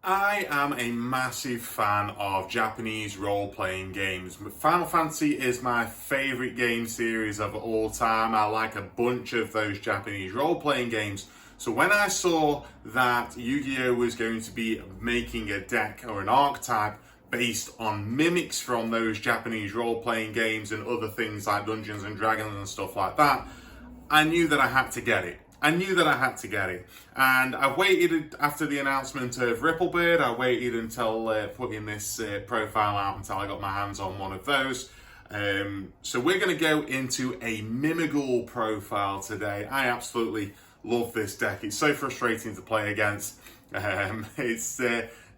I am a massive fan of Japanese role-playing games. Final Fantasy is my favourite game series of all time. I like a bunch of those Japanese role-playing games. So when I saw that Yu-Gi-Oh was going to be making a deck or an archetype based on mimics from those Japanese role-playing games and other things like Dungeons and Dragons and stuff like that, I knew that I had to get it. And I waited after the announcement of Ripplebird. I waited until putting this profile out until I got my hands on one of those. So we're going to go into a Mimighoul profile today. I absolutely love this deck. It's so frustrating to play against. It's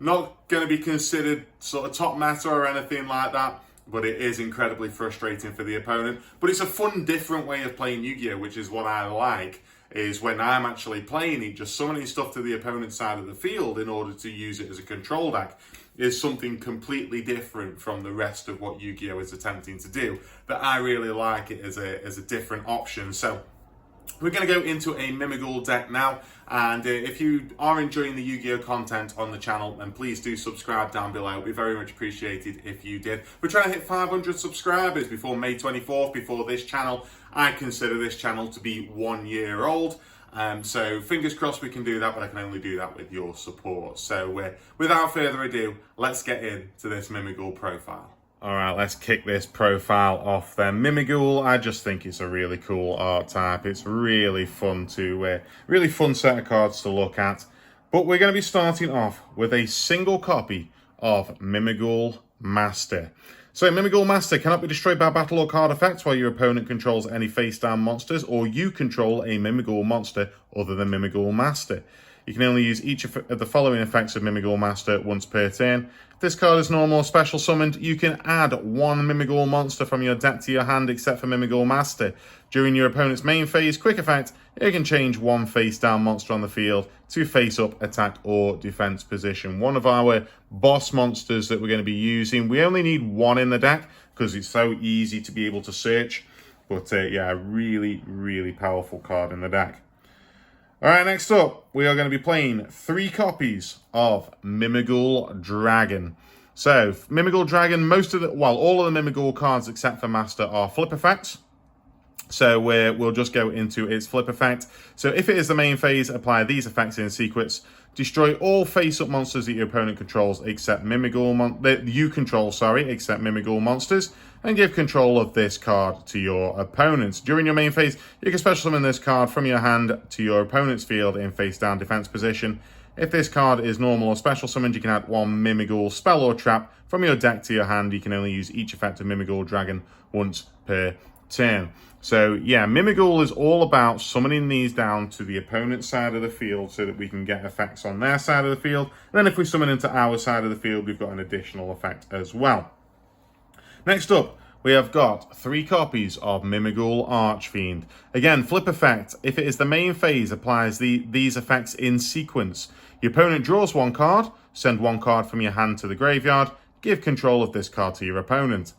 not going to be considered sort of top meta or anything like that, but it is incredibly frustrating for the opponent. But it's a fun, different way of playing Yu-Gi-Oh, which is what I like, is when I'm actually playing it, just summoning stuff to the opponent's side of the field in order to use it as a control deck is something completely different from the rest of what Yu-Gi-Oh is attempting to do. But I really like it as a different option. So we're going to go into a Mimighoul deck now, and if you are enjoying the Yu-Gi-Oh content on the channel, then please do subscribe down below. It would be very much appreciated if you did. We're trying to hit 500 subscribers before May 24th, before this channel. I consider this channel to be 1 year old, so fingers crossed we can do that, but I can only do that with your support. So without further ado, let's get into this Mimighoul profile. Alright, let's kick this profile off then. Mimighoul, I just think it's a really cool archetype. It's really fun really fun set of cards to look at. But we're going to be starting off with a single copy of Mimighoul Master. So Mimighoul Master cannot be destroyed by battle or card effects while your opponent controls any face-down monsters, or you control a Mimighoul monster other than Mimighoul Master. You can only use each of the following effects of Mimighoul Master once per turn. If this card is normal or special summoned, you can add one Mimighoul monster from your deck to your hand except for Mimighoul Master. During your opponent's main phase, quick effect, you can change one face-down monster on the field to face-up, attack, or defense position. One of our boss monsters that we're going to be using, we only need one in the deck because it's so easy to be able to search. But yeah, really, really powerful card in the deck. Alright, next up, we are going to be playing 3 copies of Mimighoul Dragon. So, Mimighoul Dragon, all of the Mimighoul cards except for Master are flip effects. So we'll just go into its flip effect. So if it is the main phase, apply these effects in sequence. Destroy all face-up monsters that your opponent controls except Mimighoul except Mimighoul monsters, and give control of this card to your opponent. During your main phase, you can special summon this card from your hand to your opponent's field in face-down defense position. If this card is normal or special summoned, you can add one Mimighoul spell or trap from your deck to your hand. You can only use each effect of Mimighoul Dragon once per turn. So yeah, Mimighoul is all about summoning these down to the opponent's side of the field so that we can get effects on their side of the field. And then if we summon into our side of the field, we've got an additional effect as well. Next up, we have got 3 copies of Mimighoul Archfiend. Again, flip effect. If it is the main phase, applies these effects in sequence. Your opponent draws 1 card, send 1 card from your hand to the graveyard, give control of this card to your opponent.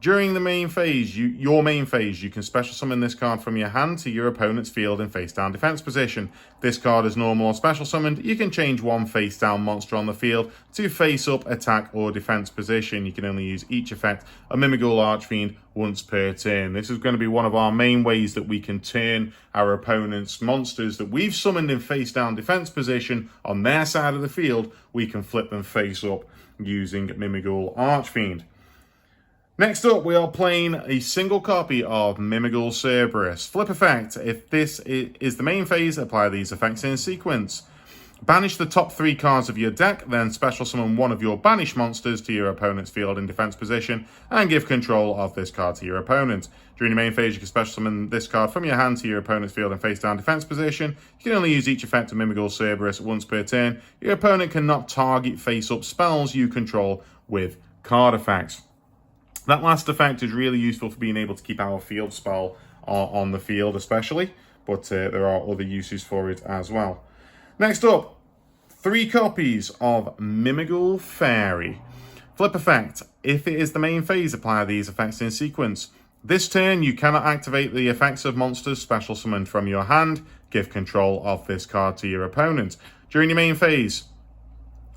During the main phase, your main phase, you can special summon this card from your hand to your opponent's field in face-down defense position. If this card is normal or special summoned, you can change one face-down monster on the field to face-up, attack, or defense position. You can only use each effect of Mimighoul Archfiend once per turn. This is going to be one of our main ways that we can turn our opponent's monsters that we've summoned in face-down defense position on their side of the field. We can flip them face-up using Mimighoul Archfiend. Next up, we are playing a single copy of Mimighoul Cerberus. Flip effect. If this is the main phase, apply these effects in sequence. Banish the top 3 cards of your deck, then special summon one of your banished monsters to your opponent's field in defense position, and give control of this card to your opponent. During your main phase, you can special summon this card from your hand to your opponent's field in face-down defense position. You can only use each effect of Mimighoul Cerberus once per turn. Your opponent cannot target face-up spells you control with card effects. That last effect is really useful for being able to keep our field spell on the field especially, but there are other uses for it as well. Next up, 3 copies of Mimighoul Fairy. Flip effect. If it is the main phase, apply these effects in sequence. This turn, you cannot activate the effects of monsters special summoned from your hand. Give control of this card to your opponent. During your main phase,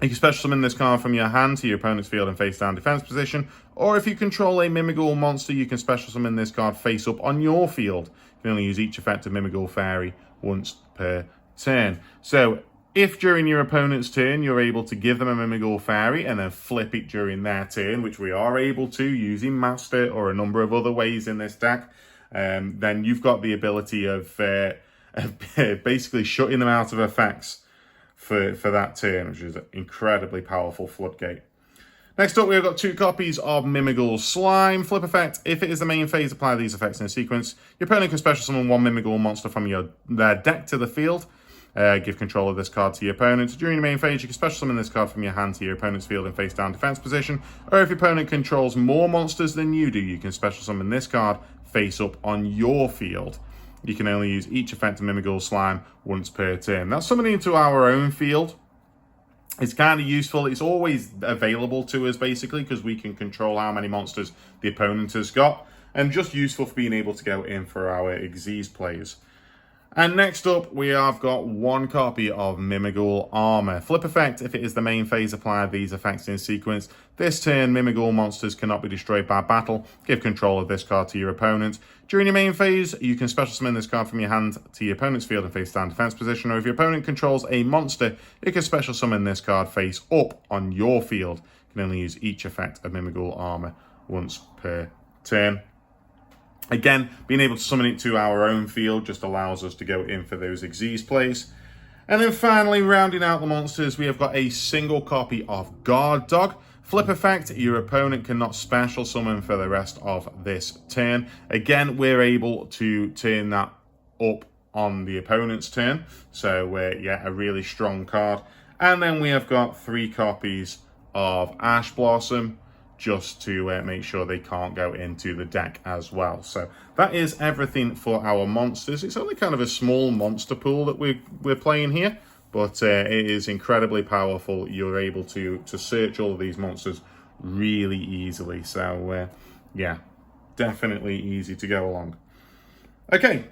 You can special summon this card from your hand to your opponent's field in face down defense position, or if you control a Mimighoul monster, you can special summon this card face up on your field. You can only use each effect of Mimighoul Fairy once per turn. So if during your opponent's turn you're able to give them a Mimighoul Fairy and then flip it during their turn, which we are able to using Master or a number of other ways in this deck, then you've got the ability of basically shutting them out of effects for that turn, which is an incredibly powerful floodgate. Next up, we've got 2 copies of Mimighoul Slime. Flip effect. If it is the main phase, apply these effects in a sequence. Your opponent can special summon 1 Mimighoul monster from their deck to the field. Give control of this card to your opponent. During your main phase, you can special summon this card from your hand to your opponent's field in face down defense position. Or if your opponent controls more monsters than you do, you can special summon this card face up on your field. You can only use each effect of Mimighoul Slime once per turn. That's summoning into our own field. It's kind of useful. It's always available to us, basically, because we can control how many monsters the opponent has got. And just useful for being able to go in for our Xyz plays. And next up, we have got 1 copy of Mimighoul Armor. Flip effect. If it is the main phase, apply these effects in sequence. This turn, Mimighoul monsters cannot be destroyed by battle. Give control of this card to your opponent. During your main phase, you can special summon this card from your hand to your opponent's field in face down defense position. Or if your opponent controls a monster, you can special summon this card face up on your field. You can only use each effect of Mimighoul Armor once per turn. Again, being able to summon it to our own field just allows us to go in for those Xyz plays. And then finally, rounding out the monsters, we have got a single copy of Guard Dog. Flip effect, your opponent cannot special summon for the rest of this turn. Again, we're able to turn that up on the opponent's turn. So, yeah, a really strong card. And then we have got 3 copies of Ash Blossom, just to make sure they can't go into the deck as well. So that is everything for our monsters. It's only kind of a small monster pool that we're playing here, but it is incredibly powerful. You're able to search all of these monsters really easily. So yeah, definitely easy to go along. Okay,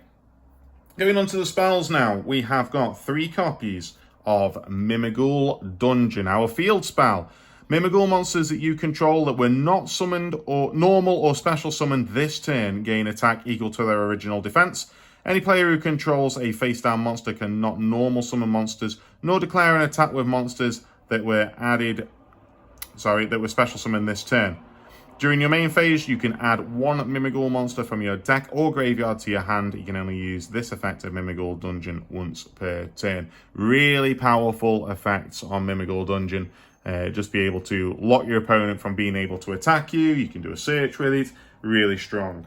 going on to the spells now. We have got 3 copies of Mimighoul Dungeon, our field spell. Mimighoul monsters that you control that were not summoned or normal or special summoned this turn gain attack equal to their original defense. Any player who controls a face down monster cannot normal summon monsters nor declare an attack with monsters that were special summoned this turn. During your main phase, you can add 1 Mimighoul monster from your deck or graveyard to your hand. You can only use this effect of Mimighoul Dungeon once per turn. Really powerful effects on Mimighoul Dungeon. Just be able to lock your opponent from being able to attack you. You can do a search with it. Really strong.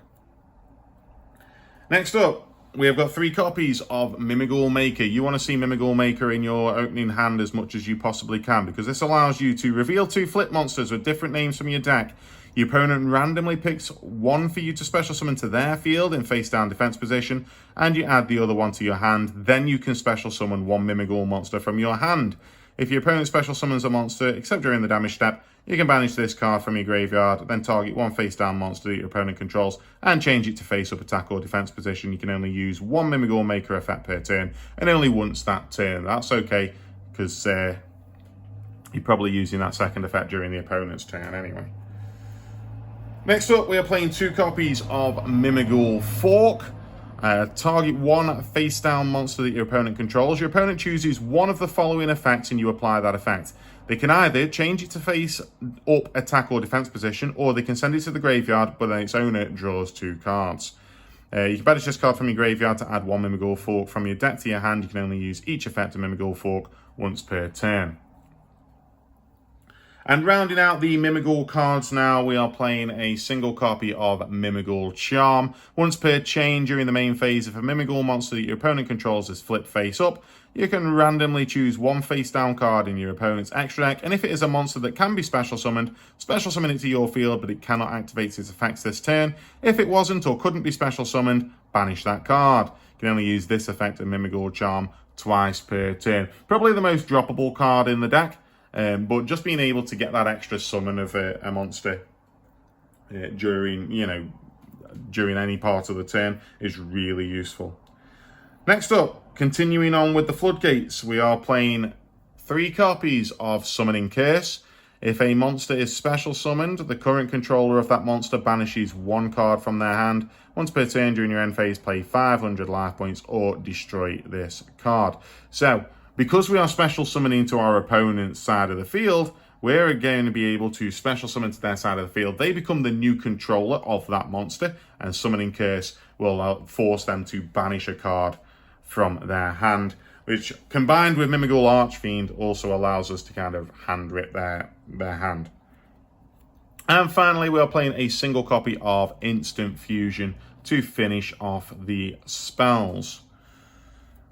Next up, we have got 3 copies of Mimighoul Maker. You want to see Mimighoul Maker in your opening hand as much as you possibly can, because this allows you to reveal 2 flip monsters with different names from your deck. Your opponent randomly picks 1 for you to special summon to their field in face down defense position, and you add the other 1 to your hand. Then you can special summon 1 Mimighoul monster from your hand. If your opponent special summons a monster, except during the damage step, you can banish this card from your graveyard, then target 1 face down monster that your opponent controls and change it to face up attack or defense position. You can only use 1 Mimighoul Maker effect per turn, and only once that turn. That's okay, because you're probably using that second effect during the opponent's turn anyway. Next up, we are playing 2 copies of Mimighoul Fork. Target 1 face down monster that your opponent controls. Your opponent chooses 1 of the following effects and you apply that effect. They can either change it to face up attack or defense position, or they can send it to the graveyard, but then its owner draws 2 cards. You can banish this card from your graveyard to add 1 Mimighoul Fork from your deck to your hand. You can only use each effect of Mimighoul Fork once per turn. And rounding out the Mimighoul cards now, we are playing a single copy of Mimighoul Charm. Once per chain during the main phase, if a Mimighoul monster that your opponent controls is flipped face up, you can randomly choose 1 face down card in your opponent's extra deck, and if it is a monster that can be special summoned, special summon it to your field, but it cannot activate its effects this turn. If it wasn't or couldn't be special summoned, banish that card. You can only use this effect of Mimighoul Charm twice per turn. Probably the most droppable card in the deck. But just being able to get that extra summon of a monster during any part of the turn is really useful. Next up, continuing on with the floodgates, we are playing 3 copies of Summoning Curse. If a monster is special summoned, the current controller of that monster banishes 1 card from their hand. Once per turn during your end phase, play 500 life points or destroy this card. So, because we are special summoning to our opponent's side of the field, we're going to be able to special summon to their side of the field. They become the new controller of that monster, and Summoning Curse will force them to banish a card from their hand, which, combined with Mimighoul Archfiend, also allows us to kind of hand rip their hand. And finally, we are playing a single copy of Instant Fusion to finish off the spells.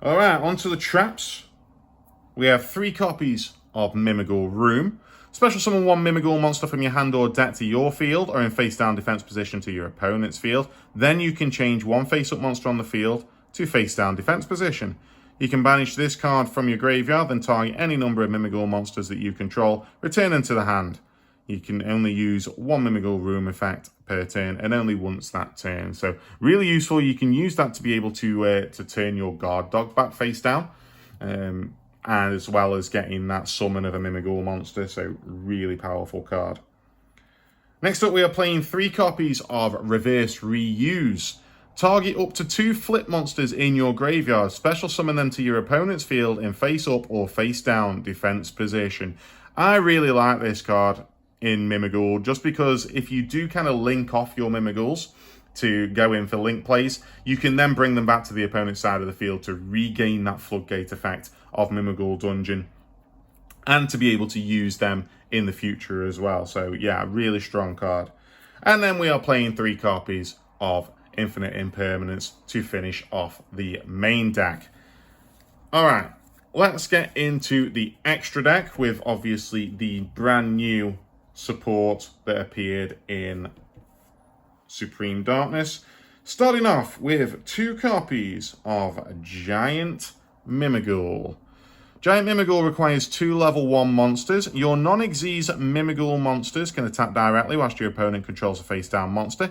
All right, onto the traps. We have 3 copies of Mimighoul Room. Special summon 1 Mimighoul monster from your hand or deck to your field, or in face-down defense position to your opponent's field. Then you can change 1 face-up monster on the field to face-down defense position. You can banish this card from your graveyard, then target any number of Mimighoul monsters that you control, return them to the hand. You can only use 1 Mimighoul Room effect per turn, and only once that turn. So really useful. You can use that to be able to turn your guard dog back face down, and as well as getting that summon of a Mimighoul monster. So really powerful card. Next up, we are playing 3 copies of Reverse Reuse. Target up to 2 flip monsters in your graveyard. Special summon them to your opponent's field in face up or face down defense position. I really like this card in Mimighoul, just because if you do kind of link off your Mimighouls to go in for link plays, you can then bring them back to the opponent's side of the field to regain that floodgate effect of Mimighoul Dungeon, and to be able to use them in the future as well. So yeah, really strong card. And then we are playing 3 copies of Infinite Impermanence to finish off the main deck. All right, let's get into the extra deck with obviously the brand new support that appeared in Supreme Darkness. Starting off with 2 copies of Giant Mimighoul. Giant Mimighoul requires 2 level 1 monsters. Your non-Xyz Mimighoul monsters can attack directly whilst your opponent controls a face-down monster.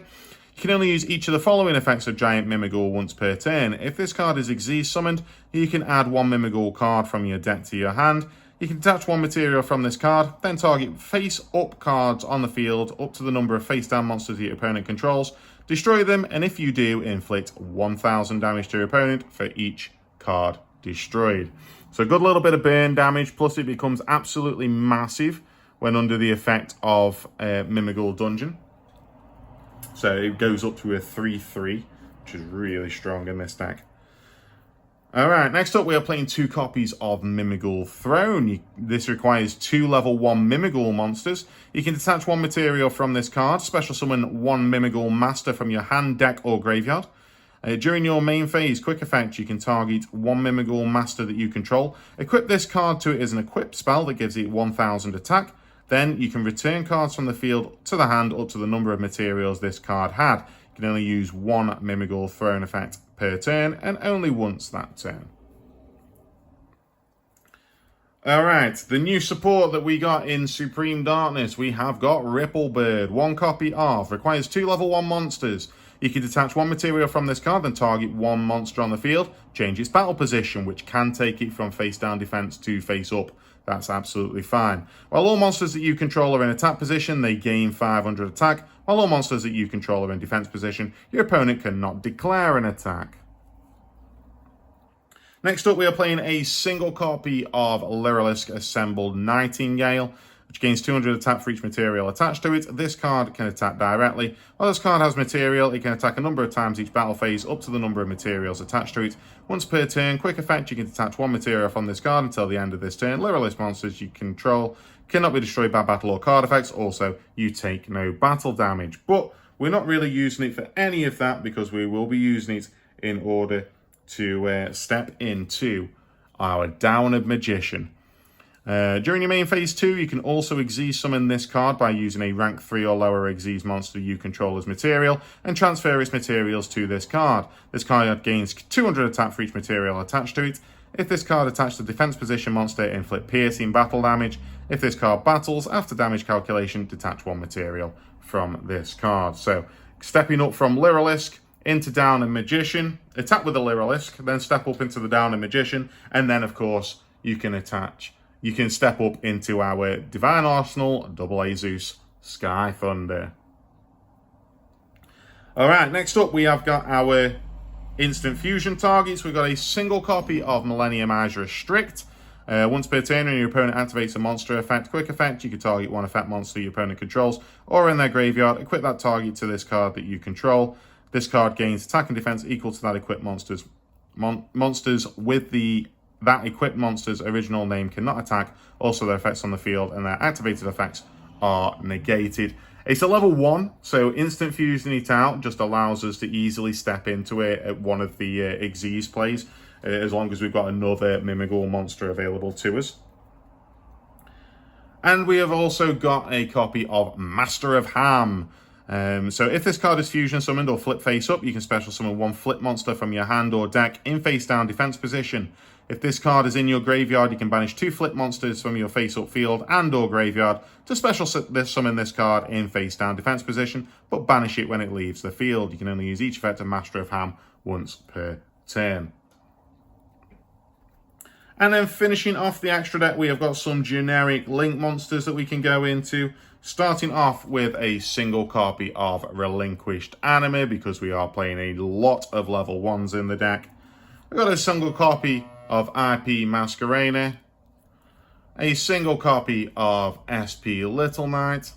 You can only use each of the following effects of Giant Mimighoul once per turn. If this card is Xyz summoned, you can add 1 Mimighoul card from your deck to your hand. You can detach 1 material from this card, then target face-up cards on the field up to the number of face-down monsters your opponent controls. Destroy them, and if you do, inflict 1,000 damage to your opponent for each card destroyed. So a good little bit of burn damage, plus it becomes absolutely massive when under the effect of Mimighoul Dungeon. So it goes up to a 3/3, which is really strong in this deck. Alright, next up we are playing 2 copies of Mimighoul Throne. This requires 2 level 1 Mimighoul monsters. You can detach 1 material from this card, special summon 1 Mimighoul Master from your hand, deck or graveyard. During your main phase, quick effect, you can target 1 Mimighoul Master that you control. Equip this card to it as an equipped spell that gives it 1,000 attack. Then you can return cards from the field to the hand up to the number of materials this card had. You can only use 1 Mimighoul Throne effect per turn, and only once that turn. Alright, the new support that we got in Supreme Darkness, we have got Ripplebird. 1 copy of, requires 2 level 1 monsters. You can detach 1 material from this card, then target 1 monster on the field, change its battle position, which can take it from face down defense to face up. That's absolutely fine. While all monsters that you control are in attack position, they gain 500 attack. While all monsters that you control are in defense position, your opponent cannot declare an attack. Next up, we are playing a single copy of Lyrilisk Assembled Nightingale, which gains 200 attack for each material attached to it. This card can attack directly. While this card has material, it can attack a number of times each battle phase up to the number of materials attached to it. Once per turn, quick effect, you can detach 1 material from this card until the end of this turn. Lyrilisk monsters you control cannot be destroyed by battle or card effects. Also, you take no battle damage. But we're not really using it for any of that, because we will be using it in order to step into our Downed Magician. During your main phase 2, you can also Xyz summon this card by using a rank 3 or lower Xyz monster you control as material, and transfer its materials to this card. This card gains 200 attack for each material attached to it. If this card attached to defense position monster, inflict piercing battle damage. If this card battles, after damage calculation, detach 1 material from this card. So, stepping up from Lyrilisk into Downed Magician, attack with the Lyrilisk, then step up into the Downed Magician, and then of course you can attach you can step up into our Divine Arsenal, AA Zeus, Sky Thunder. All right, next up we have got our instant fusion targets. We've got a single copy of Millennium Eyes Restrict. Once per turn, when your opponent activates a monster effect, quick effect, you can target one effect monster your opponent controls or in their graveyard. Equip that target to this card that you control. This card gains attack and defense equal to that equipped monster's monsters with that equipped monster's original name cannot attack. Also, their effects on the field and their activated effects are negated. It's a level 1, so instant fusion it out just allows us to easily step into it at one of the Xyz plays, as long as we've got another Mimighoul monster available to us. And we have also got a copy of Master of Ham. So if this card is fusion summoned or flip face up, you can special summon one flip monster from your hand or deck in face down defense position. If this card is in your graveyard, you can banish 2 flip monsters from your face up field and or graveyard to special summon this card in face down defense position, but banish it when it leaves the field. You can only use each effect of Master of Ham once per turn. And then finishing off the extra deck, we have got some generic link monsters that we can go into. Starting off with a single copy of Relinquished Anime, because we are playing a lot of level 1s in the deck. We've got a single copy of IP Masquerade, a single copy of SP Little Knight,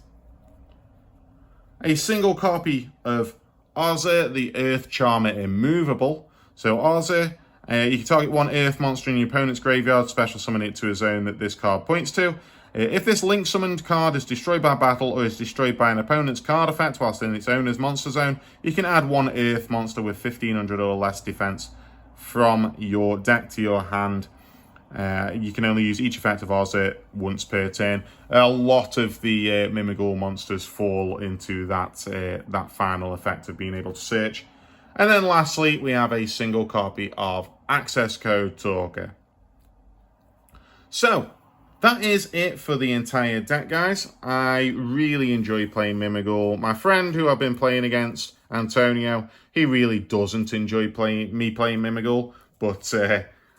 a single copy of Ozzy, the Earth Charmer Immovable. So Ozzy, you can target one Earth monster in your opponent's graveyard, special summon it to a zone that this card points to. If this link summoned card is destroyed by battle or is destroyed by an opponent's card effect whilst in its owner's monster zone, you can add one Earth monster with 1500 or less defense from your deck to your hand. You can only use each effect of Ozzy once per turn. A lot of the Mimighoul monsters fall into that final effect of being able to search. And then lastly, we have a single copy of Access Code Talker. So, that is it for the entire deck, guys. I really enjoy playing Mimighoul. My friend who I've been playing against, Antonio, he really doesn't enjoy playing Mimighoul, but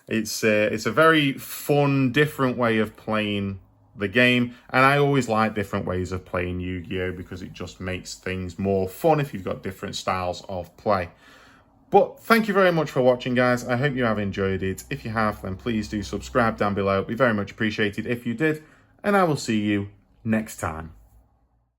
it's a very fun, different way of playing the game, and I always like different ways of playing Yu-Gi-Oh because it just makes things more fun if you've got different styles of play. But thank you very much for watching, guys. I hope you have enjoyed it. If you have, then please do subscribe down below. It'd be very much appreciated if you did, and I will see you next time.